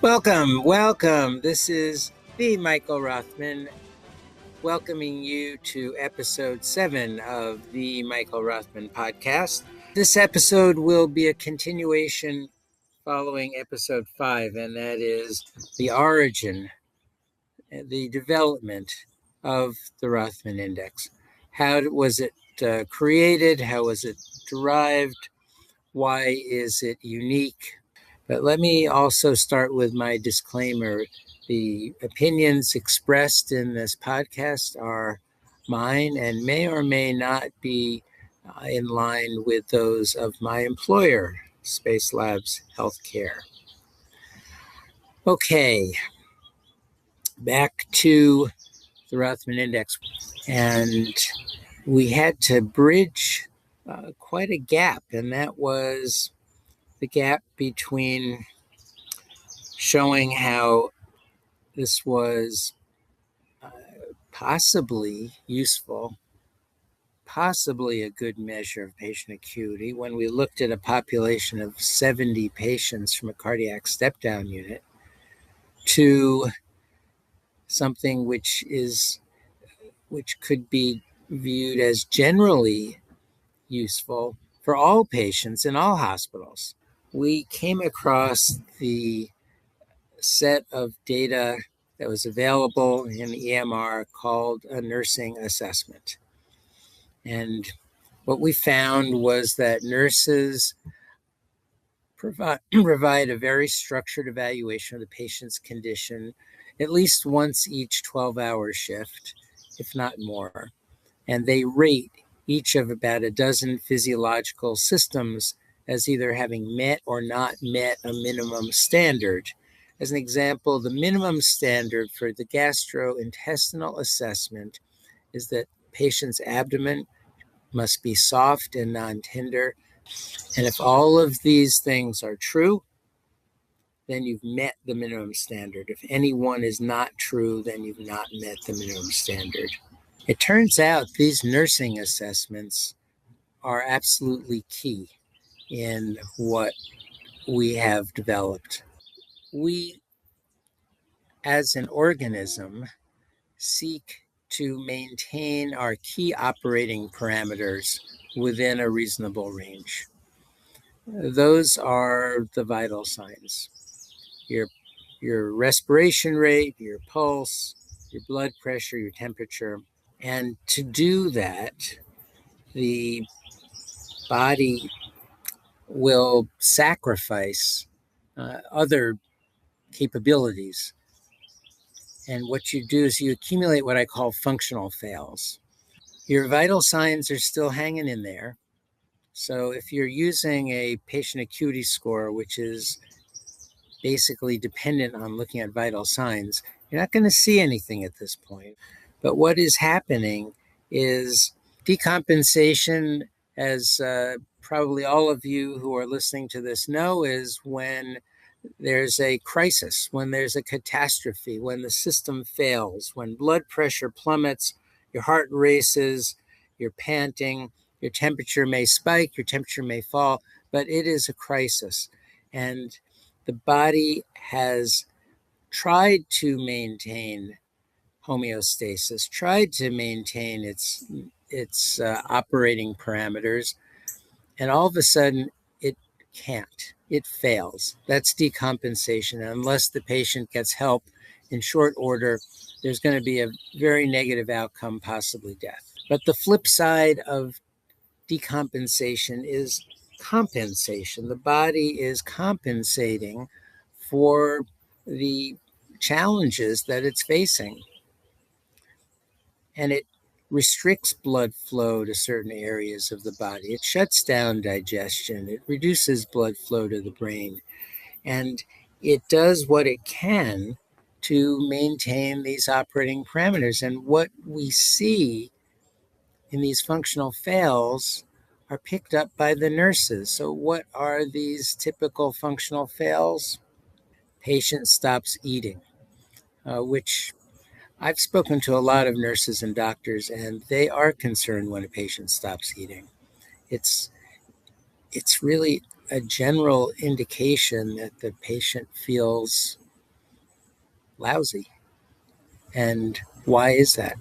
Welcome. This is the Michael Rothman welcoming you to episode 7 of the Michael Rothman podcast. This episode will be a continuation following episode 5, and that is the origin, the development of the Rothman Index. How was it created? How was it derived? Why is it unique? But let me also start with my disclaimer. The opinions expressed in this podcast are mine and may or may not be in line with those of my employer, Space Labs Healthcare. Okay, back to the Rothman Index. And we had to bridge quite a gap, and that was the gap between showing how this was possibly useful, possibly a good measure of patient acuity when we looked at a population of 70 patients from a cardiac step-down unit, to something which could be viewed as generally useful for all patients in all hospitals. We came across the set of data that was available in EMR called a nursing assessment. And what we found was that nurses provide a very structured evaluation of the patient's condition at least once each 12-hour shift, if not more. And they rate each of about a dozen physiological systems as either having met or not met a minimum standard. As an example, the minimum standard for the gastrointestinal assessment is that patient's abdomen must be soft and non-tender. And if all of these things are true, then you've met the minimum standard. If any one is not true, then you've not met the minimum standard. It turns out these nursing assessments are absolutely key in what we have developed. We, as an organism, seek to maintain our key operating parameters within a reasonable range. Those are the vital signs. Your respiration rate, your pulse, your blood pressure, your temperature. And to do that, the body will sacrifice other capabilities. And what you do is you accumulate what I call functional fails. Your vital signs are still hanging in there. So if you're using a patient acuity score, which is basically dependent on looking at vital signs, you're not going to see anything at this point. But what is happening is decompensation, as probably all of you who are listening to this know, is when there's a crisis, when there's a catastrophe, when the system fails, when blood pressure plummets, your heart races, you're panting, your temperature may spike, your temperature may fall, but it is a crisis. And the body has tried to maintain homeostasis, tried to maintain its operating parameters, and all of a sudden it can't. It fails. That's decompensation. And unless the patient gets help in short order, there's going to be a very negative outcome, possibly death. But the flip side of decompensation is compensation. The body is compensating for the challenges that it's facing. And it restricts blood flow to certain areas of the body. It shuts down digestion. It reduces blood flow to the brain. And it does what it can to maintain these operating parameters. And what we see in these functional fails are picked up by the nurses. So what are these typical functional fails? Patient stops eating, which I've spoken to a lot of nurses and doctors, and they are concerned when a patient stops eating. It's really a general indication that the patient feels lousy. And why is that?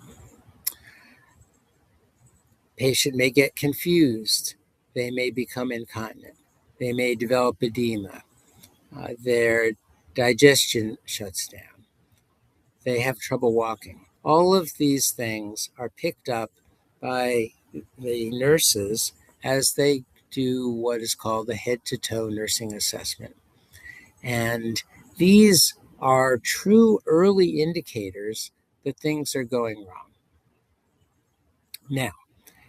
Patient may get confused. They may become incontinent. They may develop edema. Their digestion shuts down. They have trouble walking. All of these things are picked up by the nurses as they do what is called the head-to-toe nursing assessment. And these are true early indicators that things are going wrong. Now,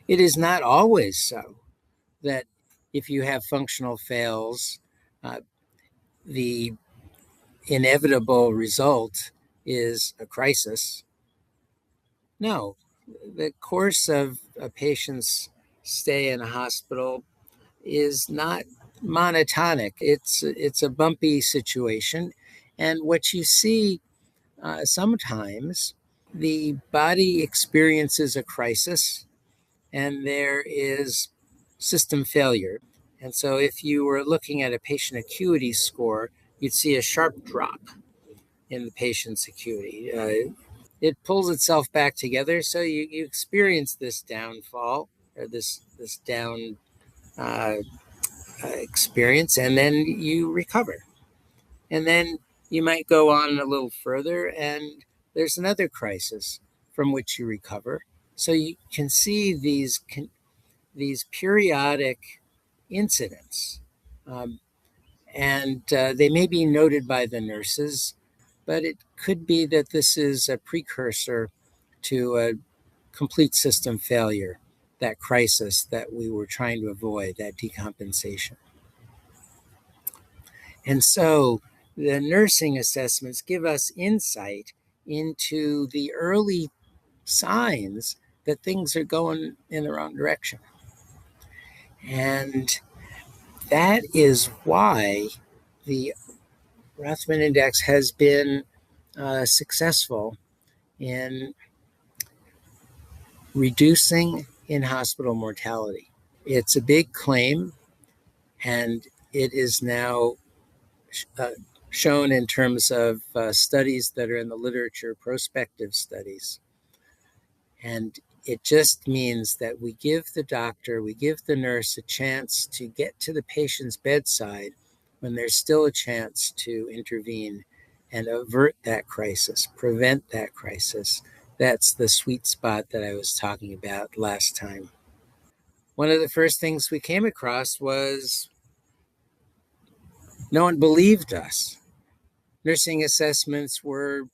it is not always so that if you have functional fails, the inevitable result is a crisis. No, the course of a patient's stay in a hospital is not monotonic. It's a bumpy situation, and what you see sometimes, the body experiences a crisis, and there is system failure. And so, if you were looking at a patient acuity score, you'd see a sharp drop in the patient's acuity. It pulls itself back together, so you experience this downfall or this down uh, experience, and then you recover. And then you might go on a little further, and there's another crisis from which you recover. So you can see these periodic incidents, um, and they may be noted by the nurses, but it could be that this is a precursor to a complete system failure, that crisis that we were trying to avoid, that decompensation. And so the nursing assessments give us insight into the early signs that things are going in the wrong direction. And that is why the Rothman Index has been successful in reducing in-hospital mortality. It's a big claim, and it is now uh, shown in terms of studies that are in the literature, prospective studies. And it just means that we give the doctor, we give the nurse a chance to get to the patient's bedside when there's still a chance to intervene and avert that crisis, prevent that crisis. That's the sweet spot that I was talking about last time. One of the first things we came across was no one believed us. Nursing assessments were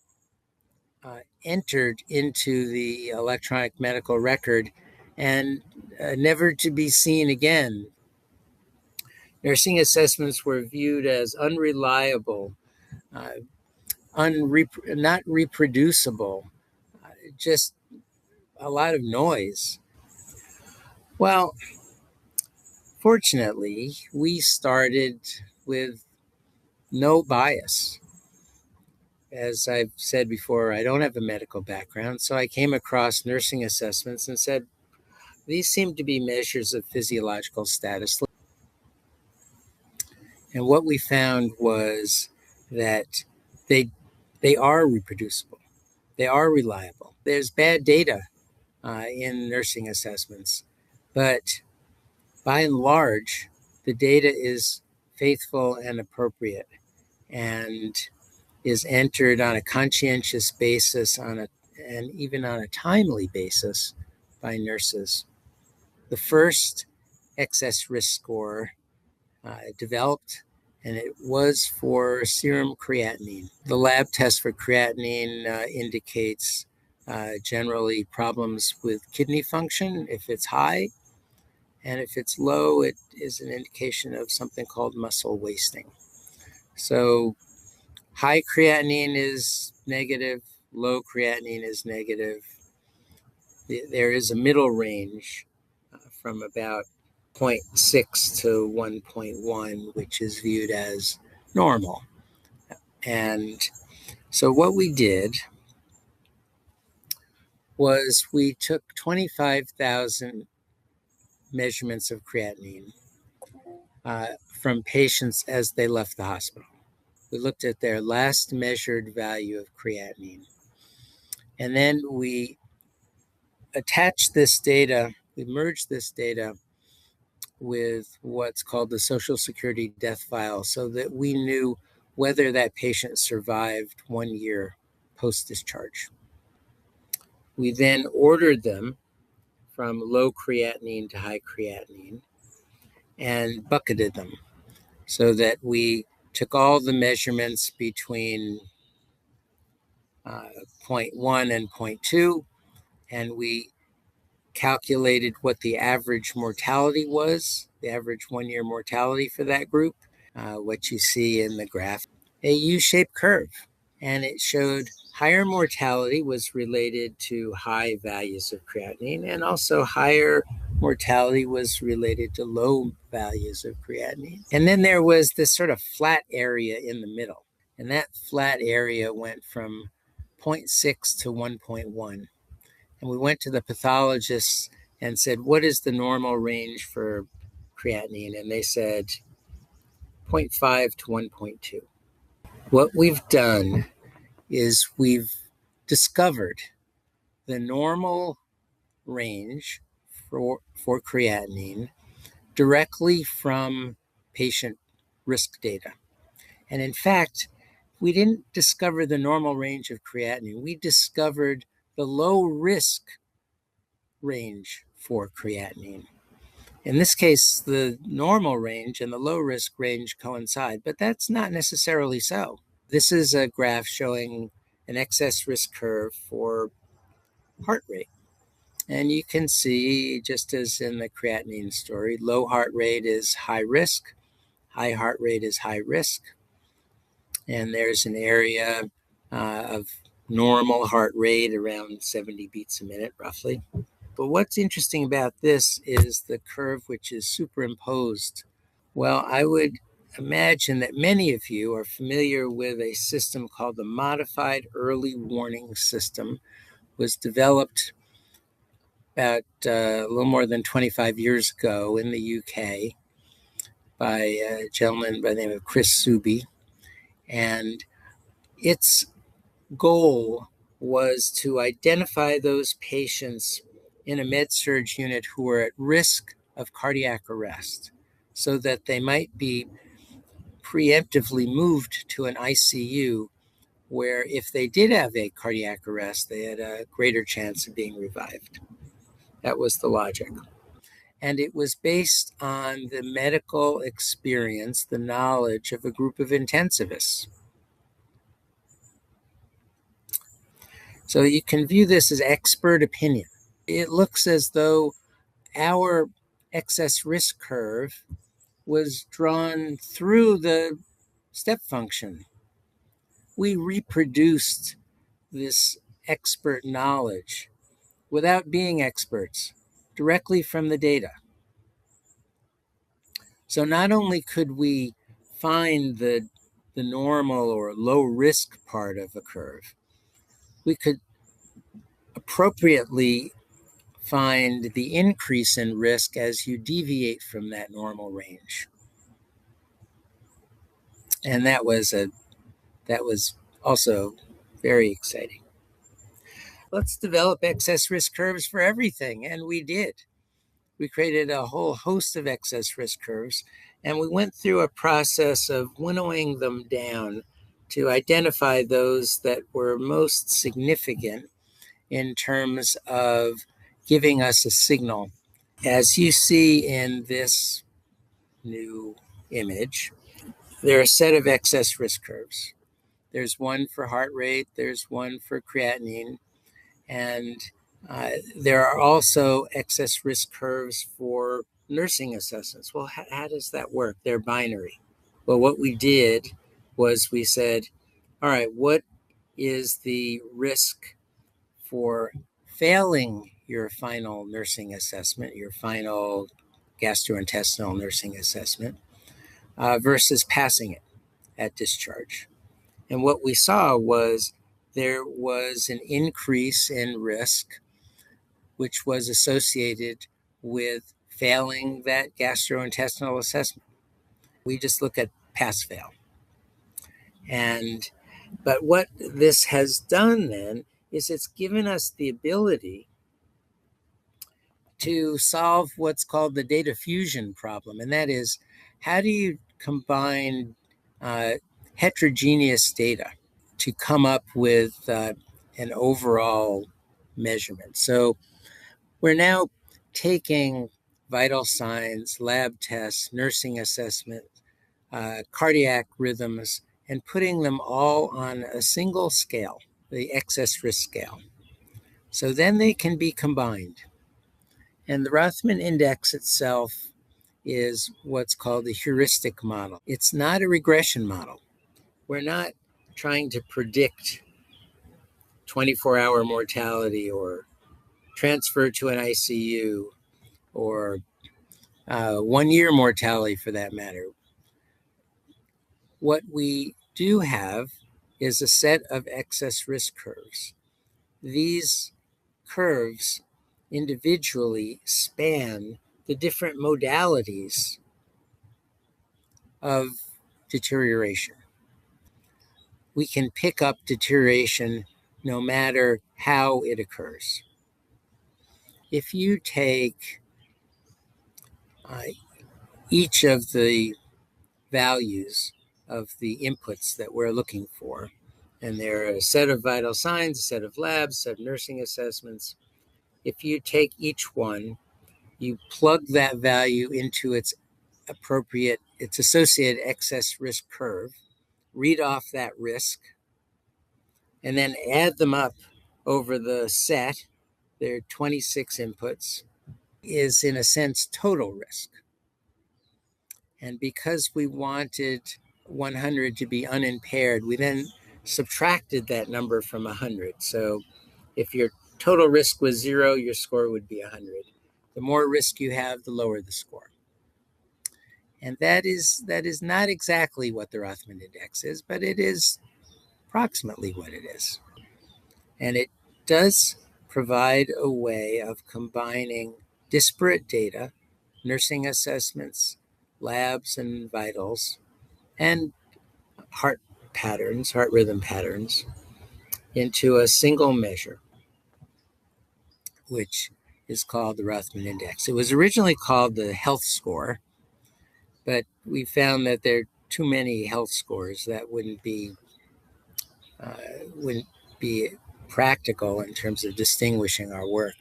entered into the electronic medical record and never to be seen again. Nursing assessments were viewed as unreliable, uh, not reproducible, just a lot of noise. Well, fortunately, we started with no bias. As I've said before, I don't have a medical background, so I came across nursing assessments and said, these seem to be measures of physiological status. And what we found was that they, they are reproducible, they are reliable. There's bad data in nursing assessments, but by and large, the data is faithful and appropriate and is entered on a conscientious basis and even on a timely basis by nurses. The first excess risk score developed, and it was for serum creatinine. The lab test for creatinine indicates generally problems with kidney function if it's high, and if it's low, it is an indication of something called muscle wasting. So high creatinine is negative, low creatinine is negative. There is a middle range from about 0.6 to 1.1, which is viewed as normal. And so what we did was we took 25,000 measurements of creatinine from patients as they left the hospital. We looked at their last measured value of creatinine. And then we attached this data, we merged this data with what's called the Social Security death file so that we knew whether that patient survived 1 year post-discharge. We then ordered them from low creatinine to high creatinine and bucketed them so that we took all the measurements between 0.1 and 0.2, and we calculated what the average mortality was, the average 1 year mortality for that group, what you see in the graph, a U-shaped curve. And it showed higher mortality was related to high values of creatinine, and also higher mortality was related to low values of creatinine. And then there was this sort of flat area in the middle, and that flat area went from 0.6 to 1.1. And we went to the pathologists and said, what is the normal range for creatinine? And they said 0.5 to 1.2. What we've done is we've discovered the normal range for creatinine directly from patient risk data. And in fact, we didn't discover the normal range of creatinine. We discovered the low risk range for creatinine. In this case, the normal range and the low risk range coincide, but that's not necessarily so. This is a graph showing an excess risk curve for heart rate. And you can see, just as in the creatinine story, low heart rate is high risk, high heart rate is high risk. And there's an area of normal heart rate around 70 beats a minute, roughly. But what's interesting about this is the curve which is superimposed. Well, I would imagine that many of you are familiar with a system called the Modified Early Warning System. It was developed about a little more than 25 years ago in the UK by a gentleman by the name of Chris Suby. And its goal was to identify those patients in a med-surg unit who were at risk of cardiac arrest so that they might be preemptively moved to an ICU where if they did have a cardiac arrest, they had a greater chance of being revived. That was the logic. And it was based on the medical experience, the knowledge of a group of intensivists. So you can view this as expert opinion. It looks as though our excess risk curve was drawn through the step function. We reproduced this expert knowledge without being experts, directly from the data. So not only could we find the normal or low risk part of a curve, we could appropriately find the increase in risk as you deviate from that normal range. And that was also very exciting. Let's develop excess risk curves for everything, and we did. We created a whole host of excess risk curves, and we went through a process of winnowing them down to identify those that were most significant in terms of giving us a signal. As you see in this new image, there are a set of excess risk curves. There's one for heart rate, there's one for creatinine, and there are also excess risk curves for nursing assessments. Well, how does that work? They're binary. Well, what we did was we said, all right, what is the risk for failing your final nursing assessment, your final gastrointestinal nursing assessment, versus passing it at discharge? And what we saw was there was an increase in risk, which was associated with failing that gastrointestinal assessment. We just look at pass-fail. But what this has done then is it's given us the ability to solve what's called the data fusion problem. And that is, how do you combine uh, heterogeneous data to come up with an overall measurement? So we're now taking vital signs, lab tests, nursing assessment, cardiac rhythms, and putting them all on a single scale, the excess risk scale. So then they can be combined. And the Rothman index itself is what's called a heuristic model. It's not a regression model. We're not trying to predict 24-hour mortality or transfer to an ICU or 1-year mortality for that matter. What we do have is a set of excess risk curves. These curves individually span the different modalities of deterioration. We can pick up deterioration no matter how it occurs. If you take each of the values of the inputs that we're looking for, and there are a set of vital signs, a set of labs, a set of nursing assessments. If you take each one, you plug that value into its associated excess risk curve, read off that risk, and then add them up over the set. There are 26 inputs, is in a sense total risk. And because we wanted 100 to be unimpaired, we then subtracted that number from 100. So if your total risk was 0, your score would be 100. The more risk you have, the lower the score. And that is not exactly what the Rothman index is, but it is approximately what it is. And it does provide a way of combining disparate data, nursing assessments, labs and vitals, and heart rhythm patterns, into a single measure, which is called the Rothman index. It was originally called the health score, but we found that there are too many health scores that wouldn't be practical in terms of distinguishing our work.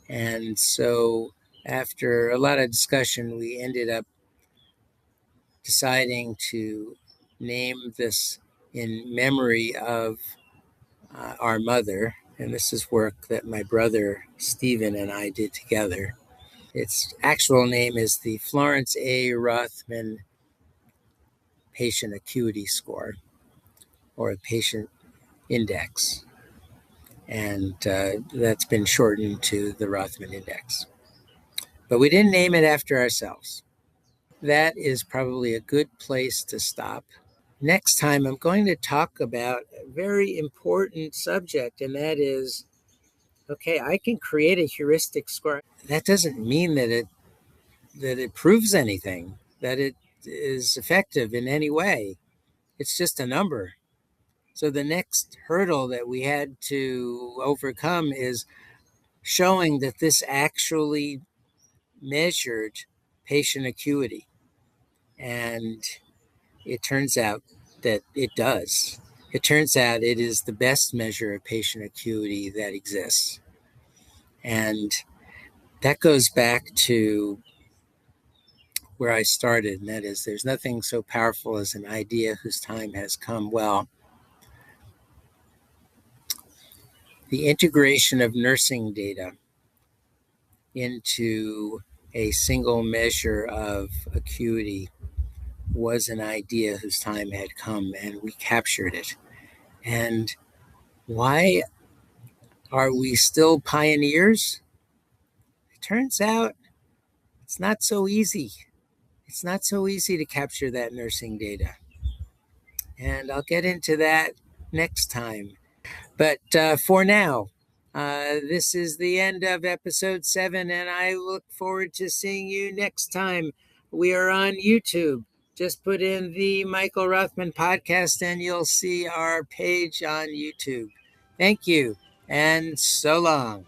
And so after a lot of discussion, we ended up deciding to name this in memory of our mother. And this is work that my brother Stephen and I did together. Its actual name is the Florence A. Rothman Patient Acuity Score, or a patient index. And that's been shortened to the Rothman index. But we didn't name it after ourselves. That is probably a good place to stop. Next time, I'm going to talk about a very important subject, and that is, okay, I can create a heuristic score. That doesn't mean that it proves anything, that it is effective in any way. It's just a number. So the next hurdle that we had to overcome is showing that this actually measured patient acuity. And it turns out that it does. It turns out it is the best measure of patient acuity that exists. And that goes back to where I started, and that is, there's nothing so powerful as an idea whose time has come. Well, the integration of nursing data into a single measure of acuity was an idea whose time had come, and we captured it. And why are we still pioneers? It turns out it's not so easy. It's not so easy to capture that nursing data. And I'll get into that next time. But for now, this is the end of episode 7, and I look forward to seeing you next time. We are on YouTube. Just put in the Michael Rothman podcast and you'll see our page on YouTube. Thank you, and so long.